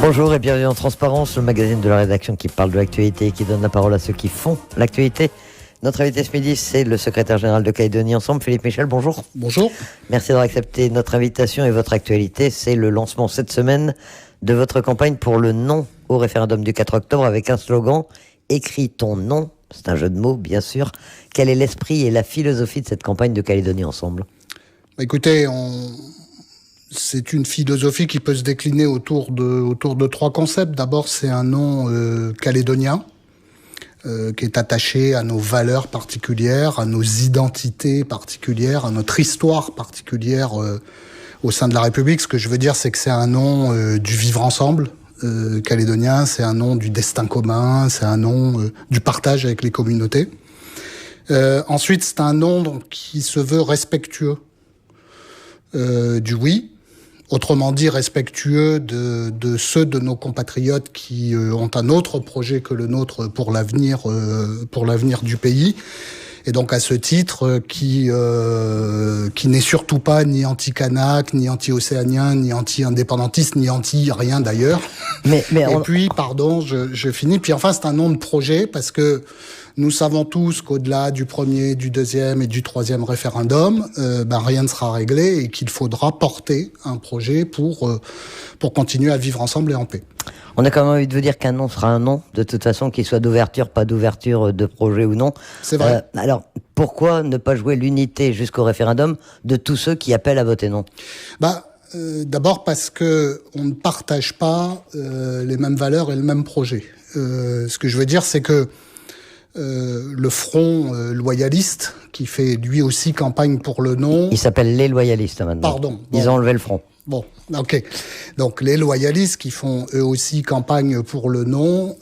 Bonjour et bienvenue en Transparence, le magazine de la rédaction qui parle de l'actualité et qui donne la parole à ceux qui font l'actualité. Notre invité ce midi, c'est le secrétaire général de Calédonie Ensemble, Philippe Michel. Bonjour. Bonjour. Merci d'avoir accepté notre invitation et votre actualité. C'est le lancement cette semaine de votre campagne pour le non au référendum du 4 octobre avec un slogan « Écris ton non ». C'est un jeu de mots, bien sûr. Quel est l'esprit et la philosophie de cette campagne de Calédonie Ensemble ? Écoutez, c'est une philosophie qui peut se décliner autour de trois concepts. D'abord, c'est un nom calédonien qui est attaché à nos valeurs particulières, à nos identités particulières, à notre histoire particulière au sein de la République. Ce que je veux dire, c'est que c'est un nom du vivre ensemble calédonien, c'est un nom du destin commun, c'est un nom du partage avec les communautés. Ensuite, c'est un nom qui se veut respectueux du oui, autrement dit respectueux de ceux de nos compatriotes qui ont un autre projet que le nôtre pour l'avenir du pays. Et donc à ce titre, qui n'est surtout pas ni anti-Kanak, ni anti-océanien, ni anti-indépendantiste, ni anti-rien d'ailleurs. Puis, pardon, je finis. Puis enfin, c'est un nom de projet parce que nous savons tous qu'au-delà du premier, du deuxième et du troisième référendum, rien ne sera réglé et qu'il faudra porter un projet pour continuer à vivre ensemble et en paix. On a quand même envie de vous dire qu'un non sera un non, de toute façon, qu'il soit d'ouverture, pas d'ouverture de projet ou non. C'est vrai. Alors, pourquoi ne pas jouer l'unité jusqu'au référendum de tous ceux qui appellent à voter non ? D'abord parce que on ne partage pas les mêmes valeurs et le même projet. Ce que je veux dire, c'est que le front loyaliste, qui fait lui aussi campagne pour le non... Il s'appelle les loyalistes maintenant. Pardon. Ils ont enlevé le front. Bon, ok. Donc les loyalistes qui font eux aussi campagne pour le non,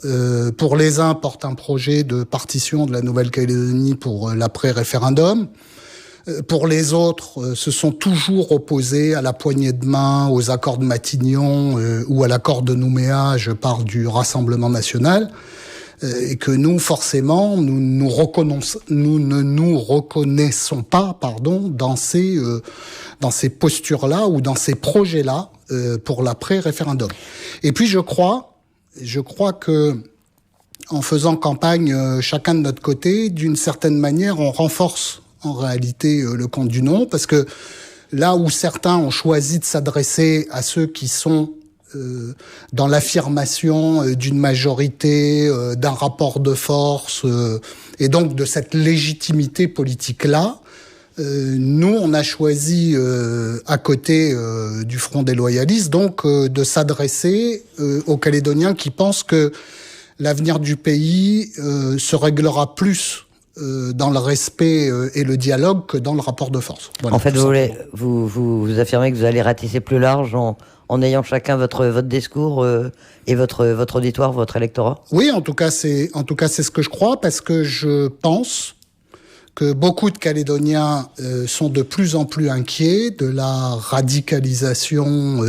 pour les uns portent un projet de partition de la Nouvelle-Calédonie pour l'après-référendum. Pour les autres, se sont toujours opposés à la poignée de main, aux accords de Matignon ou à l'accord de Nouméa, je parle du Rassemblement national. Et que nous, forcément, nous ne nous reconnaissons pas, dans ces postures-là ou dans ces projets-là pour l'après-référendum. Et puis je crois que en faisant campagne chacun de notre côté, d'une certaine manière, on renforce en réalité le camp du non, parce que là où certains ont choisi de s'adresser à ceux qui sont dans l'affirmation d'une majorité, d'un rapport de force, et donc de cette légitimité politique-là, nous, on a choisi, à côté du Front des loyalistes, donc de s'adresser aux Calédoniens qui pensent que l'avenir du pays se réglera plus dans le respect et le dialogue que dans le rapport de force. Voilà, en fait, vous affirmez que vous allez ratisser plus large en ayant chacun votre discours et votre auditoire, votre électorat. Oui, en tout cas, c'est ce que je crois, parce que je pense que beaucoup de Calédoniens sont de plus en plus inquiets de la radicalisation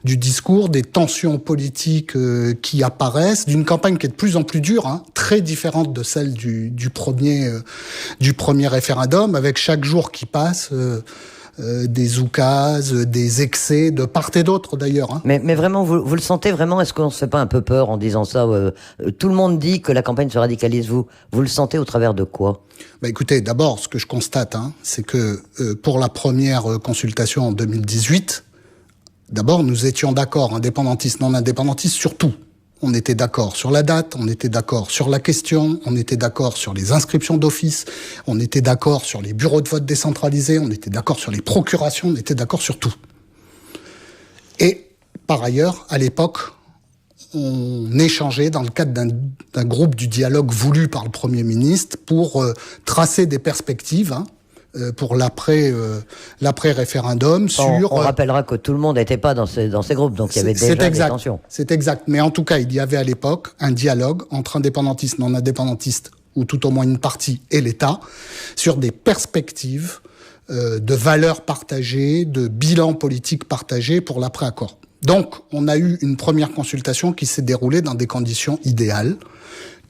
du discours, des tensions politiques qui apparaissent, d'une campagne qui est de plus en plus dure, très différente de celle du premier référendum, avec chaque jour qui passe des oukases, des excès de part et d'autre d'ailleurs. Mais vraiment, vous le sentez vraiment ? Est-ce qu'on ne se fait pas un peu peur en disant ça ? Tout le monde dit que la campagne se radicalise. Vous le sentez au travers de quoi ? Écoutez, d'abord, ce que je constate, c'est que pour la première consultation en 2018, d'abord, nous étions d'accord, indépendantistes, non indépendantistes, sur tout. On était d'accord sur la date, on était d'accord sur la question, on était d'accord sur les inscriptions d'office, on était d'accord sur les bureaux de vote décentralisés, on était d'accord sur les procurations, on était d'accord sur tout. Et par ailleurs, à l'époque, on échangeait dans le cadre d'un groupe du dialogue voulu par le Premier ministre pour tracer des perspectives pour l'après-référendum sur... On rappellera que tout le monde n'était pas dans ces groupes, donc il y avait déjà des tensions. C'est exact. Mais en tout cas, il y avait à l'époque un dialogue entre indépendantistes, non-indépendantistes, ou tout au moins une partie, et l'État, sur des perspectives de valeurs partagées, de bilans politiques partagés pour l'après-accord. Donc, on a eu une première consultation qui s'est déroulée dans des conditions idéales.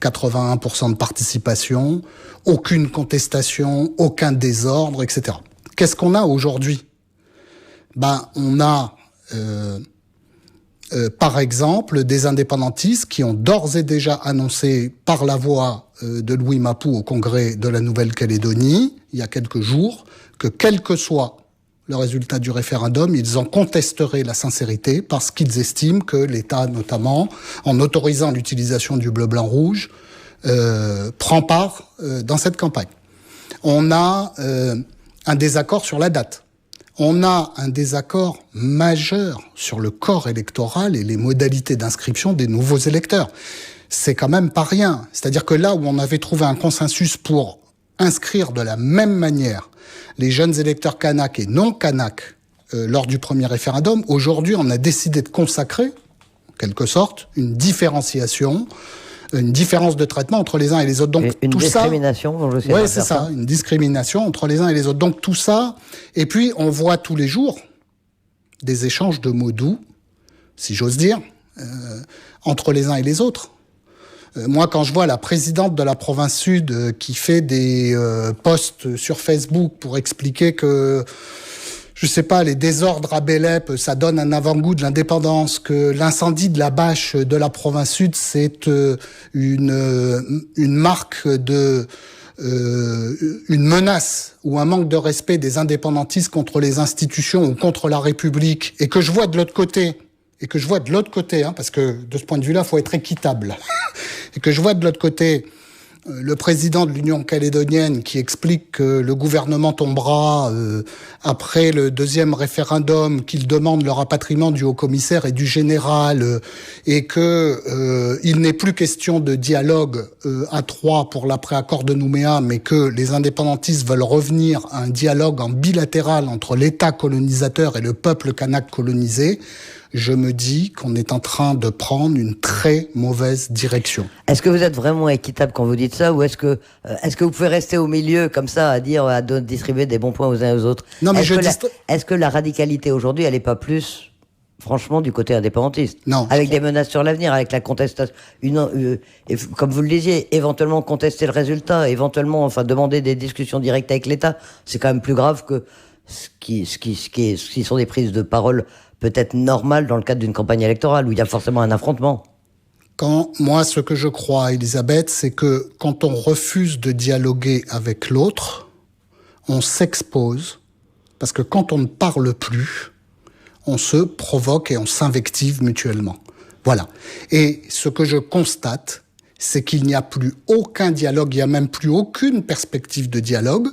81% de participation, aucune contestation, aucun désordre, etc. Qu'est-ce qu'on a aujourd'hui ? On a Par exemple, des indépendantistes qui ont d'ores et déjà annoncé par la voix de Louis Mapou au Congrès de la Nouvelle-Calédonie, il y a quelques jours, que quel que soit le résultat du référendum, ils en contesteraient la sincérité parce qu'ils estiment que l'État, notamment, en autorisant l'utilisation du bleu, blanc, rouge, prend part dans cette campagne. On a un désaccord sur la date. On a un désaccord majeur sur le corps électoral et les modalités d'inscription des nouveaux électeurs. C'est quand même pas rien. C'est-à-dire que là où on avait trouvé un consensus pour inscrire de la même manière les jeunes électeurs kanak et non kanak lors du premier référendum, aujourd'hui on a décidé de consacrer, en quelque sorte, une différenciation, une différence de traitement entre les uns et les autres. Donc une tout discrimination, ça, ouais, c'est ça, une discrimination entre les uns et les autres. Donc tout ça, et puis on voit tous les jours des échanges de mots doux, si j'ose dire, entre les uns et les autres. Moi, quand je vois la présidente de la province sud qui fait des posts sur Facebook pour expliquer que, je sais pas, les désordres à Bélep, ça donne un avant-goût de l'indépendance, que l'incendie de la bâche de la province sud, c'est une marque de une menace ou un manque de respect des indépendantistes contre les institutions ou contre la République, et que je vois de l'autre côté, parce que de ce point de vue-là, faut être équitable, et que je vois de l'autre côté le président de l'Union calédonienne qui explique que le gouvernement tombera après le deuxième référendum, qu'il demande le rapatriement du haut-commissaire et du général, et que il n'est plus question de dialogue à trois pour l'après-accord de Nouméa, mais que les indépendantistes veulent revenir à un dialogue en bilatéral entre l'État colonisateur et le peuple kanak colonisé. Je me dis qu'on est en train de prendre une très mauvaise direction. Est-ce que vous êtes vraiment équitable quand vous dites ça, ou est-ce que vous pouvez rester au milieu comme ça à dire, à distribuer des bons points aux uns et aux autres? Non, mais est-ce que la radicalité aujourd'hui, elle n'est pas plus, franchement, du côté indépendantiste? Non. Avec des menaces sur l'avenir, avec la contestation, comme vous le disiez, éventuellement contester le résultat, éventuellement, enfin, demander des discussions directes avec l'État, c'est quand même plus grave que ce qui sont des prises de parole peut-être normales dans le cadre d'une campagne électorale où il y a forcément un affrontement. Moi, ce que je crois, Elisabeth, c'est que quand on refuse de dialoguer avec l'autre, on s'expose, parce que quand on ne parle plus, on se provoque et on s'invective mutuellement. Voilà. Et ce que je constate, c'est qu'il n'y a plus aucun dialogue, il n'y a même plus aucune perspective de dialogue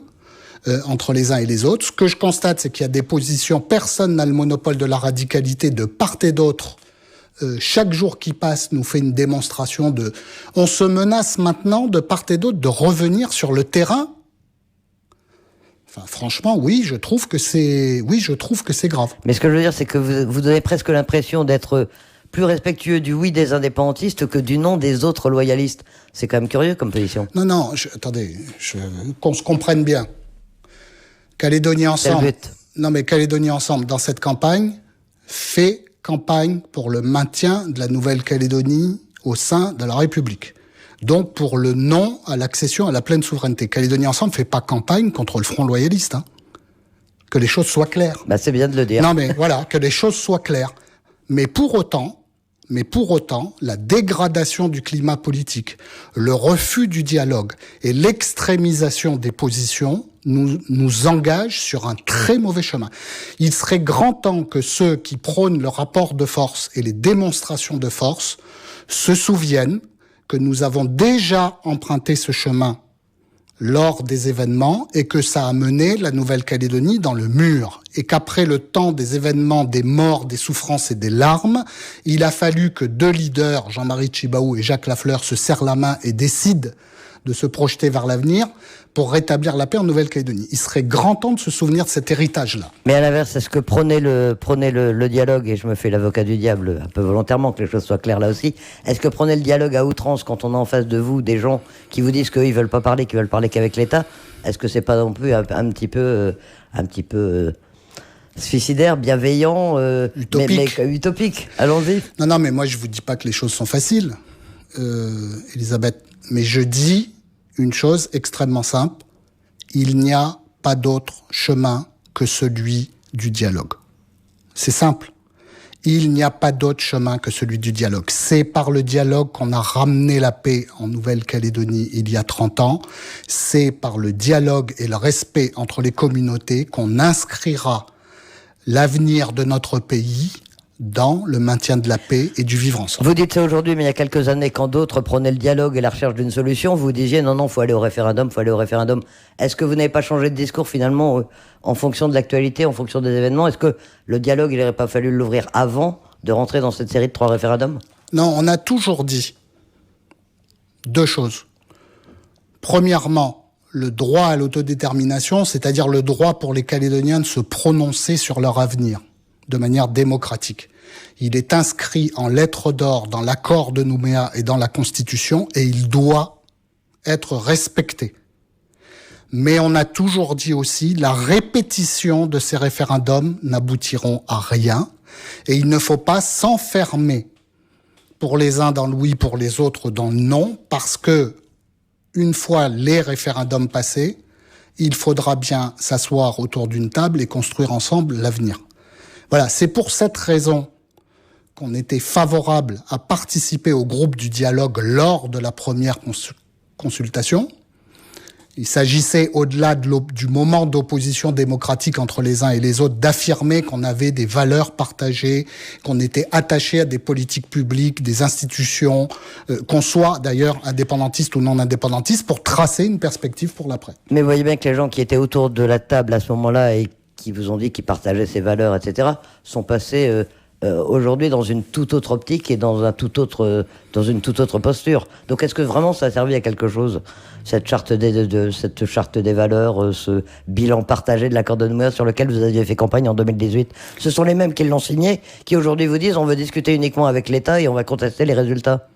entre les uns et les autres. Ce que je constate, c'est qu'il y a des positions, personne n'a le monopole de la radicalité de part et d'autre. Chaque jour qui passe nous fait une démonstration de... On se menace maintenant de part et d'autre de revenir sur le terrain. Enfin, franchement, oui, je trouve que c'est grave. Mais ce que je veux dire, c'est que vous donnez presque l'impression d'être plus respectueux du oui des indépendantistes que du non des autres loyalistes. C'est quand même curieux comme position. Non, attendez, qu'on se comprenne bien. Calédonie Ensemble. Non, mais Calédonie Ensemble, dans cette campagne, fait campagne pour le maintien de la Nouvelle-Calédonie au sein de la République. Donc, pour le non à l'accession à la pleine souveraineté. Calédonie Ensemble fait pas campagne contre le Front loyaliste, hein. Que les choses soient claires. Bah, c'est bien de le dire. Non, mais voilà, que les choses soient claires. Mais pour autant, la dégradation du climat politique, le refus du dialogue et l'extrémisation des positions nous engagent sur un très mauvais chemin. Il serait grand temps que ceux qui prônent le rapport de force et les démonstrations de force se souviennent que nous avons déjà emprunté ce chemin lors des événements et que ça a mené la Nouvelle-Calédonie dans le mur. Et qu'après le temps des événements, des morts, des souffrances et des larmes, il a fallu que deux leaders, Jean-Marie Tjibaou et Jacques Lafleur, se serrent la main et décident de se projeter vers l'avenir pour rétablir la paix en Nouvelle-Calédonie. Il serait grand temps de se souvenir de cet héritage-là. Mais à l'inverse, est-ce que prôner le dialogue, et je me fais l'avocat du diable un peu volontairement, que les choses soient claires là aussi, est-ce que prôner le dialogue à outrance quand on a en face de vous des gens qui vous disent qu'ils veulent pas parler, qu'ils veulent parler qu'avec l'État, est-ce que c'est pas non plus un petit peu suicidaire, bienveillant, utopique. Mais utopique? Allons-y. Non, mais moi je vous dis pas que les choses sont faciles, Elisabeth, mais je dis une chose extrêmement simple, il n'y a pas d'autre chemin que celui du dialogue. C'est simple. Il n'y a pas d'autre chemin que celui du dialogue. C'est par le dialogue qu'on a ramené la paix en Nouvelle-Calédonie il y a 30 ans. C'est par le dialogue et le respect entre les communautés qu'on inscrira l'avenir de notre pays dans le maintien de la paix et du vivre ensemble. Vous dites ça aujourd'hui, mais il y a quelques années, quand d'autres prenaient le dialogue et la recherche d'une solution, vous disiez non, faut aller au référendum, faut aller au référendum. Est-ce que vous n'avez pas changé de discours finalement en fonction de l'actualité, en fonction des événements? Est-ce que le dialogue, il n'aurait pas fallu l'ouvrir avant de rentrer dans cette série de 3 référendums? Non, on a toujours dit 2 choses. Premièrement, le droit à l'autodétermination, c'est-à-dire le droit pour les Calédoniens de se prononcer sur leur avenir de manière démocratique. Il est inscrit en lettres d'or dans l'accord de Nouméa et dans la Constitution et il doit être respecté. Mais on a toujours dit aussi la répétition de ces référendums n'aboutiront à rien et il ne faut pas s'enfermer pour les uns dans le oui, pour les autres dans le non, parce que une fois les référendums passés, il faudra bien s'asseoir autour d'une table et construire ensemble l'avenir. Voilà, c'est pour cette raison qu'on était favorable à participer au groupe du dialogue lors de la première consultation. Il s'agissait, au-delà du moment d'opposition démocratique entre les uns et les autres, d'affirmer qu'on avait des valeurs partagées, qu'on était attaché à des politiques publiques, des institutions, qu'on soit d'ailleurs indépendantiste ou non indépendantiste, pour tracer une perspective pour l'après. Mais vous voyez bien que les gens qui étaient autour de la table à ce moment-là et qui vous ont dit qu'ils partageaient ces valeurs, etc., sont passés aujourd'hui dans une toute autre optique et dans une toute autre posture. Donc est-ce que vraiment ça a servi à quelque chose, cette charte des valeurs, ce bilan partagé de l'accord de Nouméa sur lequel vous aviez fait campagne en 2018? Ce sont les mêmes qui l'ont signé, qui aujourd'hui vous disent on veut discuter uniquement avec l'État et on va contester les résultats.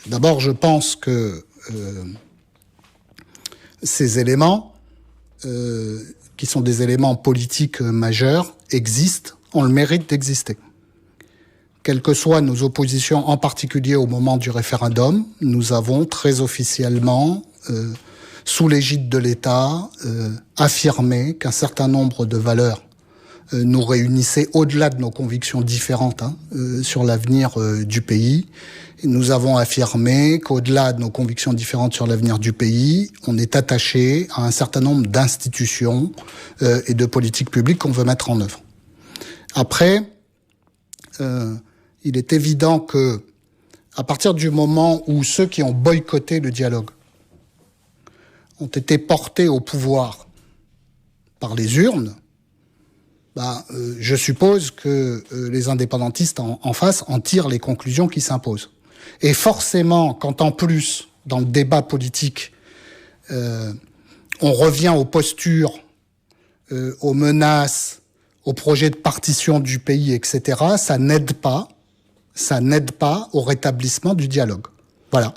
D'abord, je pense que ces éléments, qui sont des éléments politiques majeurs, existent, ont le mérite d'exister. Quelles que soient nos oppositions, en particulier au moment du référendum, nous avons très officiellement, sous l'égide de l'État, affirmé qu'un certain nombre de valeurs nous réunissaient au-delà de nos convictions différentes sur l'avenir du pays. Et nous avons affirmé qu'au-delà de nos convictions différentes sur l'avenir du pays, on est attaché à un certain nombre d'institutions et de politiques publiques qu'on veut mettre en œuvre. Après, il est évident que, à partir du moment où ceux qui ont boycotté le dialogue ont été portés au pouvoir par les urnes, je suppose que les indépendantistes en face en tirent les conclusions qui s'imposent. Et forcément, quand en plus, dans le débat politique, on revient aux postures, aux menaces, aux projets de partition du pays, etc., ça n'aide pas au rétablissement du dialogue. Voilà.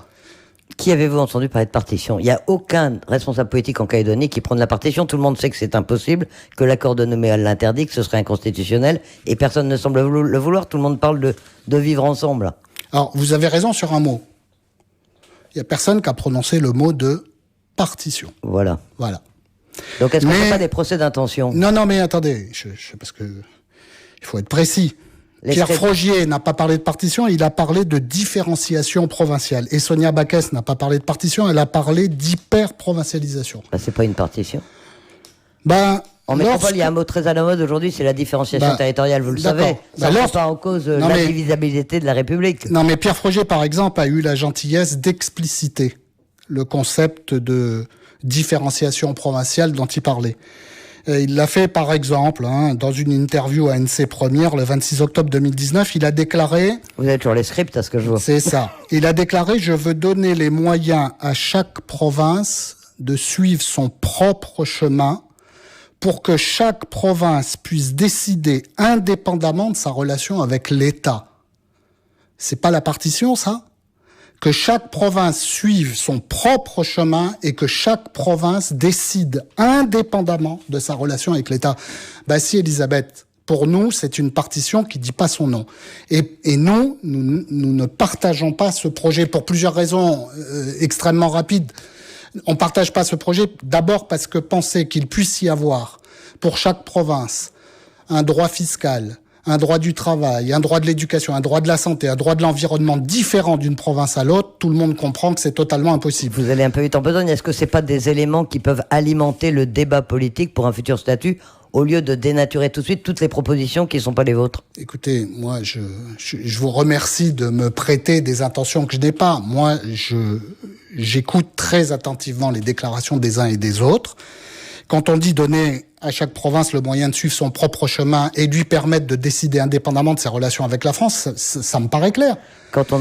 Qui avez-vous entendu parler de partition? Il n'y a aucun responsable politique en Calédonie qui prenne la partition. Tout le monde sait que c'est impossible, que l'accord de Nouméa l'interdit, que ce serait inconstitutionnel, et personne ne semble le vouloir. Tout le monde parle de vivre ensemble. Alors, vous avez raison sur un mot. Il n'y a personne qui a prononcé le mot de partition. Voilà. Donc, est-ce qu'on ne fait pas des procès d'intention? Non, mais attendez, parce que il faut être précis. Pierre Frogier n'a pas parlé de partition, il a parlé de différenciation provinciale. Et Sonia Backès n'a pas parlé de partition, elle a parlé d'hyper-provincialisation. C'est pas une partition. En métropole, il y a un mot très à la mode aujourd'hui, c'est la différenciation territoriale, vous le savez. Ça ne met pas en cause l'indivisibilité de la République. Non, mais Pierre Frogier, par exemple, a eu la gentillesse d'expliciter le concept de différenciation provinciale dont il parlait. Il l'a fait, par exemple, dans une interview à NC Première, le 26 octobre 2019, il a déclaré... Vous avez toujours les scripts, à ce que je vois. C'est ça. Il a déclaré « Je veux donner les moyens à chaque province de suivre son propre chemin pour que chaque province puisse décider indépendamment de sa relation avec l'État. » C'est pas la partition, ça ? Que chaque province suive son propre chemin et que chaque province décide indépendamment de sa relation avec l'État. Si, Elisabeth, pour nous, c'est une partition qui dit pas son nom. Et nous ne partageons pas ce projet pour plusieurs raisons extrêmement rapides. On partage pas ce projet d'abord parce que penser qu'il puisse y avoir pour chaque province un droit fiscal, un droit du travail, un droit de l'éducation, un droit de la santé, un droit de l'environnement différent d'une province à l'autre, tout le monde comprend que c'est totalement impossible. Vous allez un peu vite en besogne. Est-ce que c'est pas des éléments qui peuvent alimenter le débat politique pour un futur statut, au lieu de dénaturer tout de suite toutes les propositions qui ne sont pas les vôtres? Écoutez, moi, je vous remercie de me prêter des intentions que je n'ai pas. Moi, j'écoute très attentivement les déclarations des uns et des autres. Quand on dit donner à chaque province le moyen de suivre son propre chemin et lui permettre de décider indépendamment de ses relations avec la France, ça me paraît clair.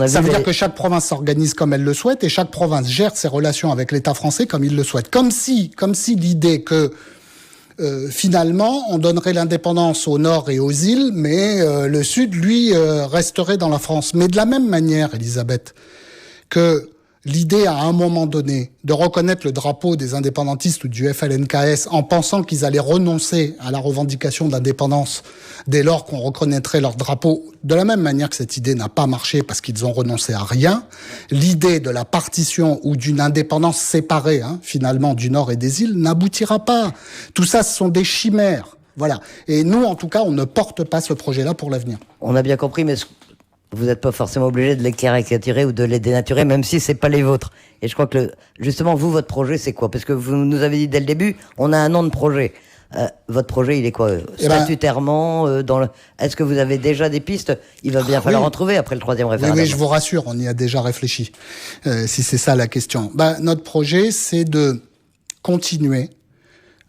Ça veut dire que chaque province s'organise comme elle le souhaite et chaque province gère ses relations avec l'État français comme il le souhaite. Comme si l'idée que finalement on donnerait l'indépendance au nord et aux îles, mais le sud, lui, resterait dans la France. Mais de la même manière, Elisabeth, que l'idée à un moment donné de reconnaître le drapeau des indépendantistes ou du FLNKS en pensant qu'ils allaient renoncer à la revendication d'indépendance dès lors qu'on reconnaîtrait leur drapeau, de la même manière que cette idée n'a pas marché parce qu'ils ont renoncé à rien, l'idée de la partition ou d'une indépendance séparée, finalement, du Nord et des îles n'aboutira pas. Tout ça, ce sont des chimères. Voilà. Et nous, en tout cas, on ne porte pas ce projet-là pour l'avenir. On a bien compris, mais vous n'êtes pas forcément obligé de les caricaturer ou de les dénaturer, même si c'est pas les vôtres. Et je crois que justement, vous, votre projet, c'est quoi? Parce que vous nous avez dit dès le début, on a un nom de projet. Votre projet, il est quoi? Statutairement, est-ce que vous avez déjà des pistes? Il va bien falloir en trouver après le 3e référendum. Oui, je vous rassure, on y a déjà réfléchi. Si c'est ça la question. Notre projet, c'est de continuer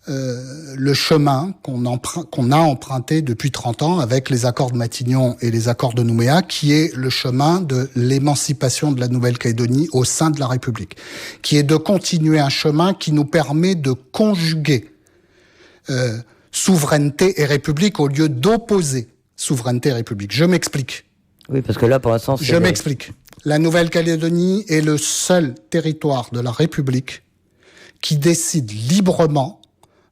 le chemin qu'on a emprunté depuis 30 ans avec les accords de Matignon et les accords de Nouméa, qui est le chemin de l'émancipation de la Nouvelle-Calédonie au sein de la République, qui est de continuer un chemin qui nous permet de conjuguer souveraineté et République au lieu d'opposer souveraineté et République. Je m'explique. Oui, parce que là, pour l'instant, Je m'explique. La Nouvelle-Calédonie est le seul territoire de la République qui décide librement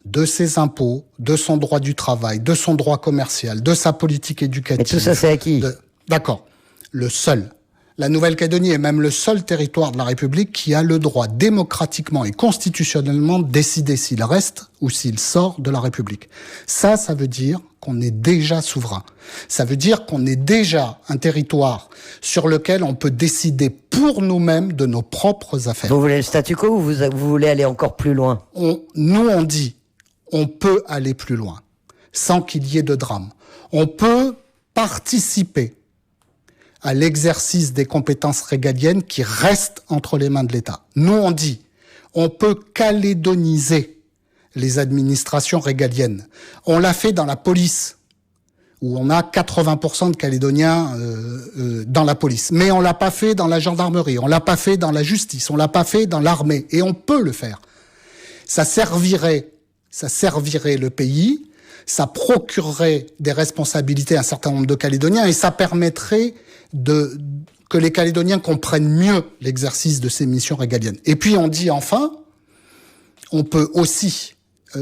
de ses impôts, de son droit du travail, de son droit commercial, de sa politique éducative. Mais tout ça, c'est acquis. D'accord. Le seul. La Nouvelle-Calédonie est même le seul territoire de la République qui a le droit démocratiquement et constitutionnellement de décider s'il reste ou s'il sort de la République. Ça veut dire qu'on est déjà souverain. Ça veut dire qu'on est déjà un territoire sur lequel on peut décider pour nous-mêmes de nos propres affaires. Vous voulez le statu quo ou vous voulez aller encore plus loin? Nous, on dit, on peut aller plus loin, sans qu'il y ait de drame. On peut participer à l'exercice des compétences régaliennes qui restent entre les mains de l'État. Nous, on dit, on peut calédoniser les administrations régaliennes. On l'a fait dans la police, où on a 80% de Calédoniens dans la police. Mais on l'a pas fait dans la gendarmerie, on l'a pas fait dans la justice, on l'a pas fait dans l'armée. Et on peut le faire. Ça servirait le pays, ça procurerait des responsabilités à un certain nombre de Calédoniens et ça permettrait que les Calédoniens comprennent mieux l'exercice de ces missions régaliennes. Et puis on dit enfin, on peut aussi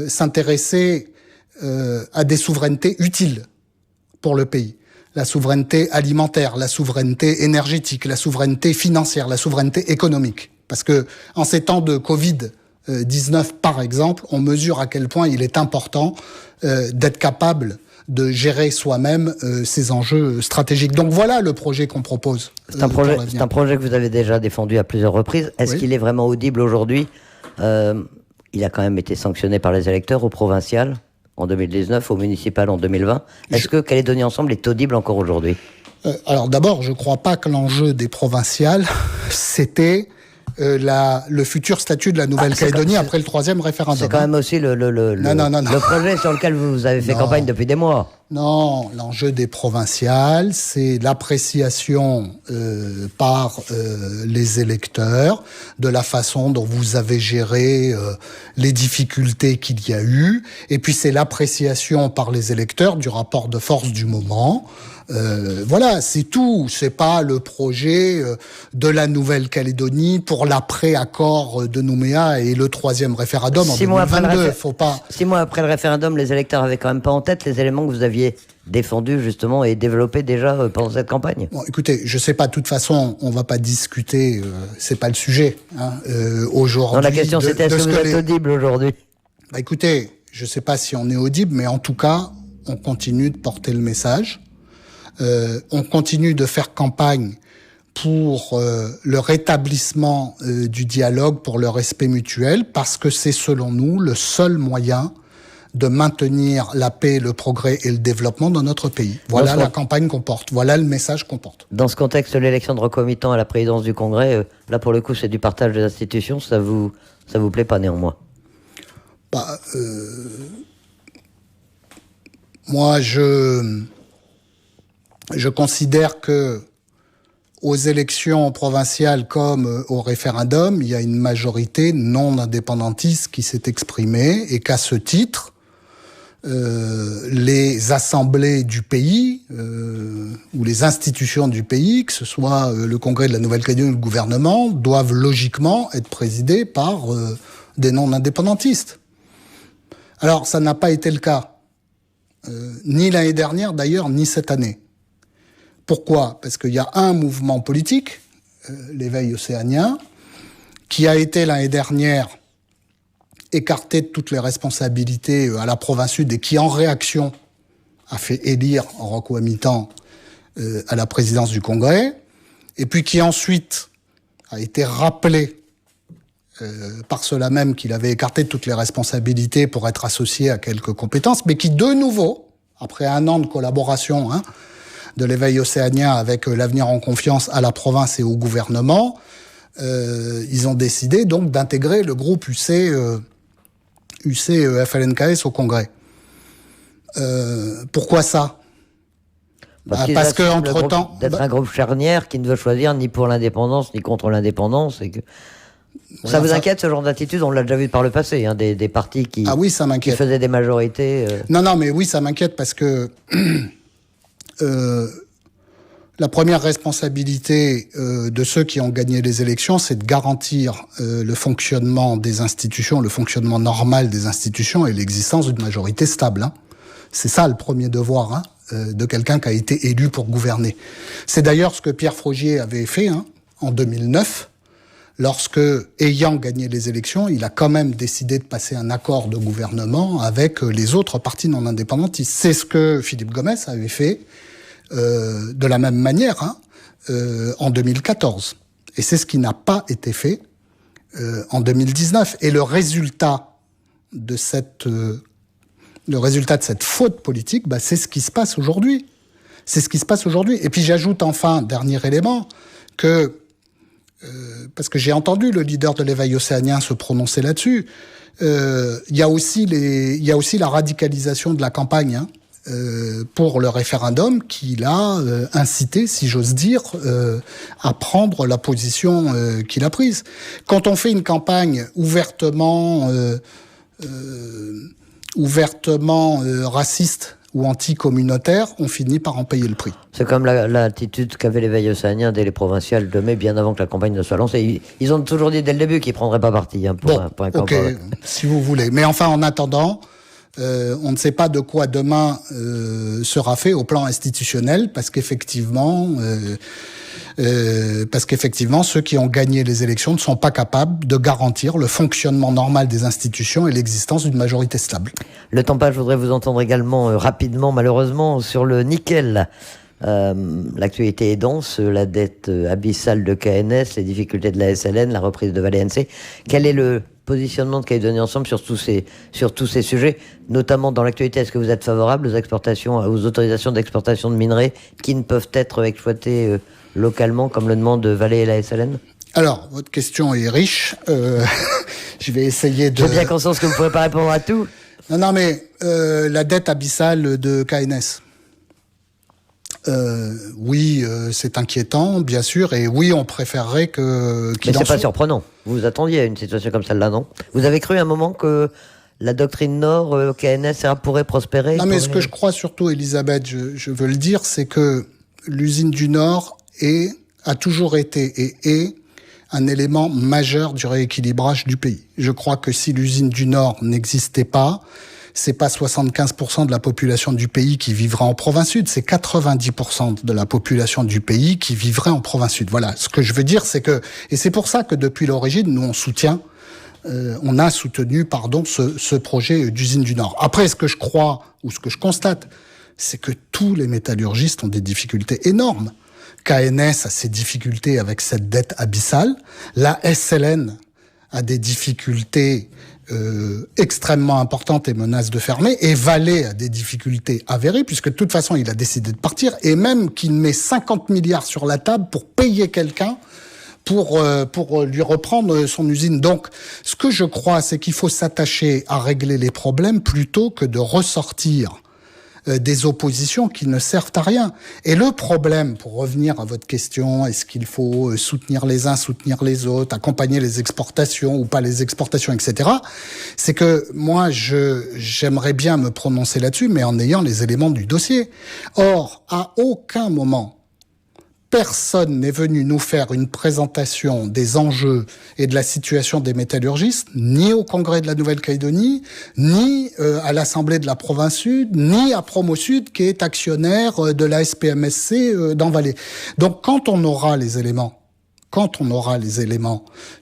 s'intéresser à des souverainetés utiles pour le pays. La souveraineté alimentaire, la souveraineté énergétique, la souveraineté financière, la souveraineté économique. Parce que en ces temps de Covid-19, par exemple, on mesure à quel point il est important d'être capable de gérer soi-même ces enjeux stratégiques. Donc voilà le projet qu'on propose. C'est un projet que vous avez déjà défendu à plusieurs reprises. Est-ce qu'il est vraiment audible aujourd'hui? Il a quand même été sanctionné par les électeurs au provincial en 2019, au municipal en 2020. Est-ce que Calédonie Ensemble est audible encore aujourd'hui? Alors d'abord, je ne crois pas que l'enjeu des provinciales, c'était le futur statut de la Nouvelle-Calédonie après le 3e référendum. C'est quand même aussi le projet sur lequel vous avez fait campagne depuis des mois. Non, l'enjeu des provinciales, c'est l'appréciation par les électeurs de la façon dont vous avez géré les difficultés qu'il y a eu, et puis c'est l'appréciation par les électeurs du rapport de force du moment. Voilà, c'est tout. C'est pas le projet de la Nouvelle-Calédonie pour l'après-accord de Nouméa et le 3e référendum en 2022. 6 mois après le référendum, les électeurs avaient quand même pas en tête les éléments que vous aviez défendus justement et développés déjà pendant cette campagne. Bon, écoutez, je sais pas. De toute façon, on va pas discuter. C'est pas le sujet aujourd'hui. Non, la question c'était est-ce que vous êtes audible aujourd'hui? Écoutez, je sais pas si on est audible, mais en tout cas, on continue de porter le message. On continue de faire campagne pour le rétablissement du dialogue, pour le respect mutuel, parce que c'est selon nous le seul moyen de maintenir la paix, le progrès et le développement dans notre pays. Voilà la campagne qu'on porte, voilà le message qu'on porte. Dans ce contexte, l'élection de recomitant à la présidence du Congrès, là pour le coup c'est du partage des institutions, ça vous plaît pas néanmoins? Moi je considère que aux élections provinciales comme au référendum, il y a une majorité non indépendantiste qui s'est exprimée et qu'à ce titre, les assemblées du pays ou les institutions du pays, que ce soit le Congrès de la Nouvelle-Calédonie ou le gouvernement, doivent logiquement être présidées par des non-indépendantistes. Alors, ça n'a pas été le cas, ni l'année dernière d'ailleurs, ni cette année. Pourquoi ? Parce qu'il y a un mouvement politique, l'éveil océanien, qui a été l'année dernière écarté de toutes les responsabilités à la province sud et qui, en réaction, a fait élire Rocco Amitan à la présidence du Congrès, et puis qui ensuite a été rappelé par cela même qu'il avait écarté de toutes les responsabilités pour être associé à quelques compétences, mais qui, de nouveau, après un an de collaboration de l'éveil océanien avec l'avenir en confiance à la province et au gouvernement, ils ont décidé donc d'intégrer le groupe UC-FLNKS au Congrès. Pourquoi ça ? Parce que entre-temps... D'être un groupe charnière qui ne veut choisir ni pour l'indépendance ni contre l'indépendance. Et que... ça vous inquiète, ce genre d'attitude? On l'a déjà vu par le passé, des partis qui, ça m'inquiète. Qui faisaient des majorités. Non, mais oui, ça m'inquiète parce que... la première responsabilité de ceux qui ont gagné les élections, c'est de garantir le fonctionnement des institutions, le fonctionnement normal des institutions et l'existence d'une majorité stable. C'est ça le premier devoir de quelqu'un qui a été élu pour gouverner. C'est d'ailleurs ce que Pierre Frogier avait fait en 2009, lorsque, ayant gagné les élections, il a quand même décidé de passer un accord de gouvernement avec les autres partis non indépendantistes. C'est ce que Philippe Gomès avait fait de la même manière en 2014. Et c'est ce qui n'a pas été fait en 2019. Et le résultat de cette faute politique, c'est ce qui se passe aujourd'hui. C'est ce qui se passe aujourd'hui. Et puis j'ajoute enfin, dernier élément, que parce que j'ai entendu le leader de l'éveil océanien se prononcer là-dessus, il y a aussi la radicalisation de la campagne, pour le référendum qui l'a incité, si j'ose dire, à prendre la position qu'il a prise. Quand on fait une campagne ouvertement raciste ou anti-communautaire, on finit par en payer le prix. C'est comme l'attitude qu'avait l'éveil océanien dès les provinciales de mai, bien avant que la campagne ne soit lancée. Ils ont toujours dit dès le début qu'ils ne prendraient pas parti pour un campagne. Ok, si vous voulez. Mais enfin, en attendant... on ne sait pas de quoi demain sera fait au plan institutionnel, parce qu'effectivement, ceux qui ont gagné les élections ne sont pas capables de garantir le fonctionnement normal des institutions et l'existence d'une majorité stable. Le temps passe, je voudrais vous entendre également rapidement, malheureusement, sur le nickel. L'actualité est dense, la dette abyssale de KNS, les difficultés de la SLN, la reprise de Vale NC. Quel est le positionnement de Calédonie Ensemble sur tous ces sujets, notamment dans l'actualité? Est-ce que vous êtes favorable aux autorisations d'exportation de minerais qui ne peuvent être exploités localement, comme le demandent Vale et la SLN? Alors, votre question est riche. Je vais essayer de... J'ai bien conscience que vous ne pourrez pas répondre à tout. Non, mais la dette abyssale de KNS. Oui, c'est inquiétant, bien sûr, et oui, on préférerait que... Mais c'est pas surprenant. Vous vous attendiez à une situation comme celle-là, non? Vous avez cru à un moment que la doctrine Nord, KNS, pourrait prospérer? Non, mais ce que je crois surtout, Elisabeth, je veux le dire, c'est que l'usine du Nord a toujours été et est un élément majeur du rééquilibrage du pays. Je crois que si l'usine du Nord n'existait pas, c'est pas 75% de la population du pays qui vivrait en province sud, c'est 90% de la population du pays qui vivrait en province sud. Voilà, ce que je veux dire, c'est que, et c'est pour ça que depuis l'origine, nous on a soutenu ce projet d'usine du Nord. Après, ce que je crois, ou ce que je constate, c'est que tous les métallurgistes ont des difficultés énormes. KNS a ses difficultés avec cette dette abyssale. La SLN a des difficultés extrêmement importantes et menace de fermer. Et Vale a des difficultés avérées, puisque de toute façon, il a décidé de partir. Et même qu'il met 50 milliards sur la table pour payer quelqu'un pour lui reprendre son usine. Donc, ce que je crois, c'est qu'il faut s'attacher à régler les problèmes plutôt que de ressortir des oppositions qui ne servent à rien. Et le problème, pour revenir à votre question, est-ce qu'il faut soutenir les uns, soutenir les autres, accompagner les exportations ou pas les exportations, etc., c'est que moi, j'aimerais bien me prononcer là-dessus, mais en ayant les éléments du dossier. Or, à aucun moment, personne n'est venu nous faire une présentation des enjeux et de la situation des métallurgistes, ni au Congrès de la Nouvelle-Calédonie, ni à l'Assemblée de la Province Sud, ni à Promo Sud, qui est actionnaire de la SPMSC dans Valais. Donc, quand on aura les éléments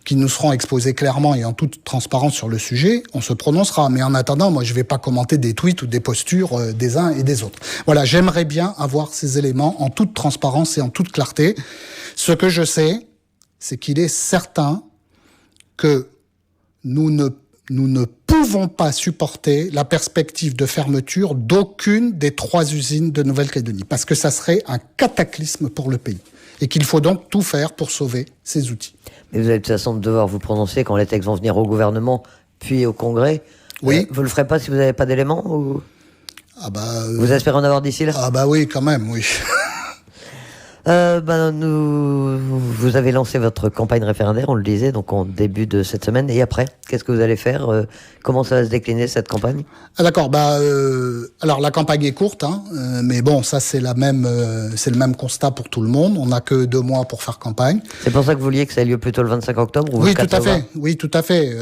qui nous seront exposés clairement et en toute transparence sur le sujet, on se prononcera. Mais en attendant, moi, je vais pas commenter des tweets ou des postures des uns et des autres. Voilà, j'aimerais bien avoir ces éléments en toute transparence et en toute clarté. Ce que je sais, c'est qu'il est certain que nous ne pouvons pas supporter la perspective de fermeture d'aucune des 3 usines de Nouvelle-Calédonie, parce que ça serait un cataclysme pour le pays. Et qu'il faut donc tout faire pour sauver ces outils. Mais vous allez de toute façon devoir vous prononcer quand les textes vont venir au gouvernement, puis au Congrès. Oui. Vous le ferez pas si vous n'avez pas d'éléments ou... Vous espérez en avoir d'ici là? Ah bah oui, quand même, oui. Vous avez lancé votre campagne référendaire, on le disait, donc en début de cette semaine. Et après, qu'est-ce que vous allez faire? Comment ça va se décliner, cette campagne? Ah d'accord, alors la campagne est courte, mais bon, ça c'est le même constat pour tout le monde. On n'a que 2 mois pour faire campagne. C'est pour ça que vous vouliez que ça ait lieu plutôt le 25 octobre ou oui, le 4 novembre? Oui, tout à fait.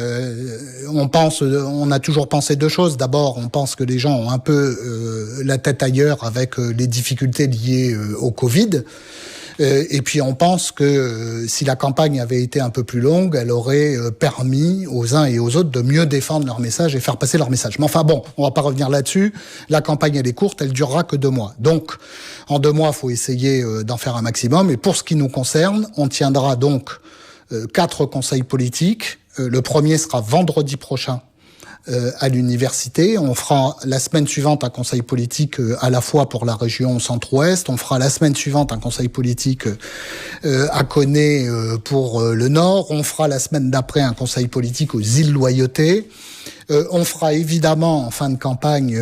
On a toujours pensé 2 choses. D'abord, on pense que les gens ont un peu la tête ailleurs avec les difficultés liées au Covid. Et puis on pense que si la campagne avait été un peu plus longue, elle aurait permis aux uns et aux autres de mieux défendre leur message et faire passer leur message. Mais enfin bon, on va pas revenir là-dessus. La campagne, elle est courte, elle durera que 2 mois. Donc, en 2 mois, faut essayer d'en faire un maximum. Et pour ce qui nous concerne, on tiendra donc 4 conseils politiques. Le premier sera vendredi prochain à l'université. On fera la semaine suivante un conseil politique à la fois pour la région centre-ouest. On fera la semaine suivante un conseil politique à Koné pour le nord. On fera la semaine d'après un conseil politique aux îles Loyauté. On fera évidemment en fin de campagne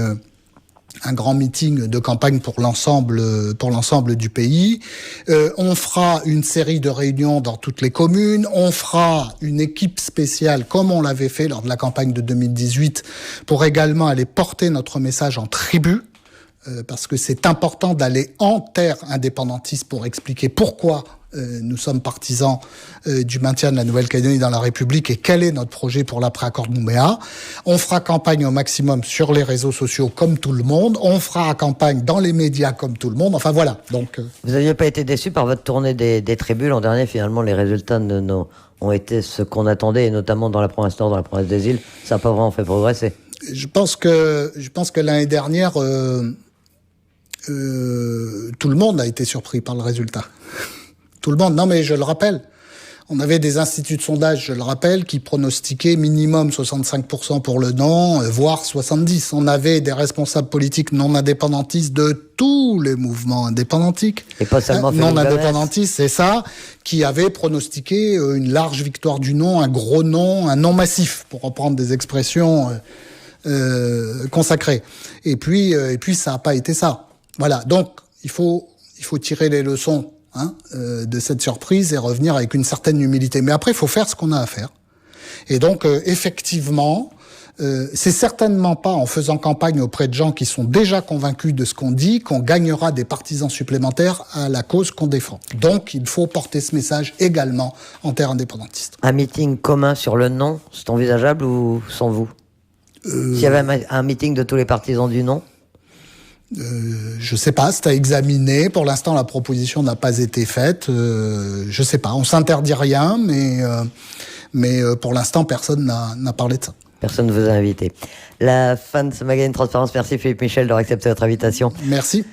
un grand meeting de campagne pour l'ensemble du pays. On fera une série de réunions dans toutes les communes. On fera une équipe spéciale, comme on l'avait fait lors de la campagne de 2018, pour également aller porter notre message en tribu, parce que c'est important d'aller en terre indépendantiste pour expliquer pourquoi nous sommes partisans du maintien de la Nouvelle-Calédonie dans la République et quel est notre projet pour l'après-accord de Nouméa. On fera campagne au maximum sur les réseaux sociaux comme tout le monde. On fera campagne dans les médias comme tout le monde. Enfin voilà. Donc, Vous n'aviez pas été déçu par votre tournée des tribus l'an dernier? Finalement, les résultats ont été ce qu'on attendait, et notamment dans la province Nord, dans la province des îles. Ça n'a pas vraiment fait progresser. Je pense que l'année dernière, tout le monde a été surpris par le résultat. Tout le monde. Non, mais je le rappelle. On avait des instituts de sondage, je le rappelle, qui pronostiquaient minimum 65% pour le non, voire 70%. On avait des responsables politiques non indépendantistes de tous les mouvements indépendantiques. Et pas seulement non indépendantistes, c'est ça, qui avaient pronostiqué une large victoire du non, un gros non, un non massif, pour reprendre des expressions consacrées. Et puis ça n'a pas été ça. Voilà. Donc, il faut tirer les leçons de cette surprise et revenir avec une certaine humilité. Mais après, il faut faire ce qu'on a à faire. Et donc, effectivement, c'est certainement pas en faisant campagne auprès de gens qui sont déjà convaincus de ce qu'on dit qu'on gagnera des partisans supplémentaires à la cause qu'on défend. Donc, il faut porter ce message également en terre indépendantiste. Un meeting commun sur le non, c'est envisageable ou sans vous? S'il y avait un meeting de tous les partisans du non? Je sais pas, c'est à examiner. Pour l'instant, la proposition n'a pas été faite. Je sais pas, on s'interdit rien, mais pour l'instant, personne n'a parlé de ça. Personne ne vous a invité. La fin de ce magazine Transparence. Merci Philippe Michel d'avoir accepté votre invitation. Merci.